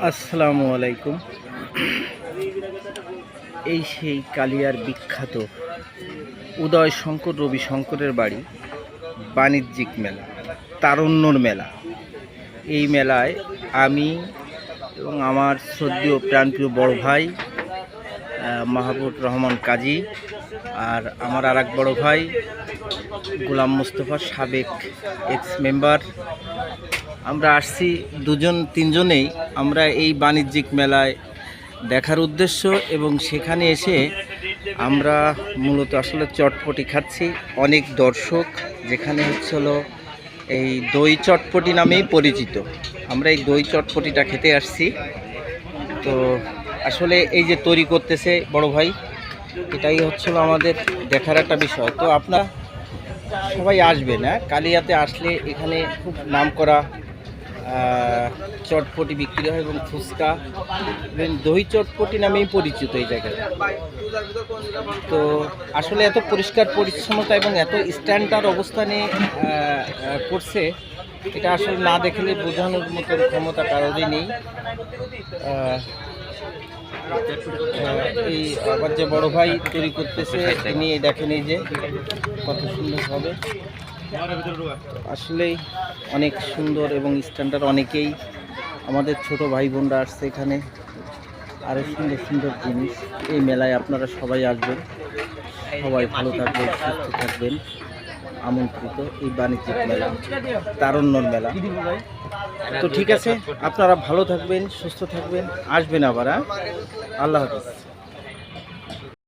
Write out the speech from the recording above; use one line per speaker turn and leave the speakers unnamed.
আসসালামু আলাইকুম। এই সেই কালিয়ার বিখ্যাত উদয় শঙ্কর রবি শঙ্করের বাড়ি বাণিজ্যিক মেলা, তারুণ্যর মেলা। এই মেলায় আমি এবং আমার শ্রদ্ধেয় প্রাণপ্রিয় বড় ভাই মাহবুব রহমান কাজী আর আমার আর এক বড় ভাই গোলাম মুস্তফা, সাবেক এক্স মেম্বার, আমরা আসছি তিনজনেই আমরা এই বাণিজ্যিক মেলায় দেখার উদ্দেশ্য। এবং সেখানে এসে আমরা মূলত আসলে চটপটি খাচ্ছি। অনেক দর্শক, যেখানে হলো এই দই চটপটি নামেই পরিচিত। আমরা এই দই চটপটিটা খেতে আসছি। তো আসলে এই যে তৈরি করতেছে বড় ভাই, এটাই হচ্ছিল আমাদের দেখার একটা বিষয়। তো আপনারা সবাই আসবেন, কালিয়াতে আসলে এখানে খুব নামকরা চটপটি বিক্রি হয় এবং ফুচকা এবং দই চটপটি নামেই পরিচিত এই জায়গায়। তো আসলে এত পরিষ্কার পরিচ্ছন্নতা এবং এত স্ট্যান্ডার্ড অবস্থানে করছে, এটা আসলে না দেখলে বোঝানোর মতো ক্ষমতা কারোরই নেই। এই আবার যে বড় ভাই তৈরি করতেছে, তিনি দেখেন এই যে কত সুন্দর হবে। আসলেই অনেক সুন্দর এবং স্ট্যান্ডার্ড। অনেকেই আমাদের ছোট ভাই বোনরা আসছে এখানে, আরও সুন্দর সুন্দর জিনিস। এই মেলায় আপনারা সবাই আসবেন, সবাই ভালো থাকবেন, সুস্থ থাকবেন, আমন্ত্রিত এই বাণিজ্যিক মেলা, তারুণ্যর মেলা। তো ঠিক আছে, আপনারা ভালো থাকবেন, সুস্থ থাকবেন, আসবেন আবার। আল্লাহ হাফেজ।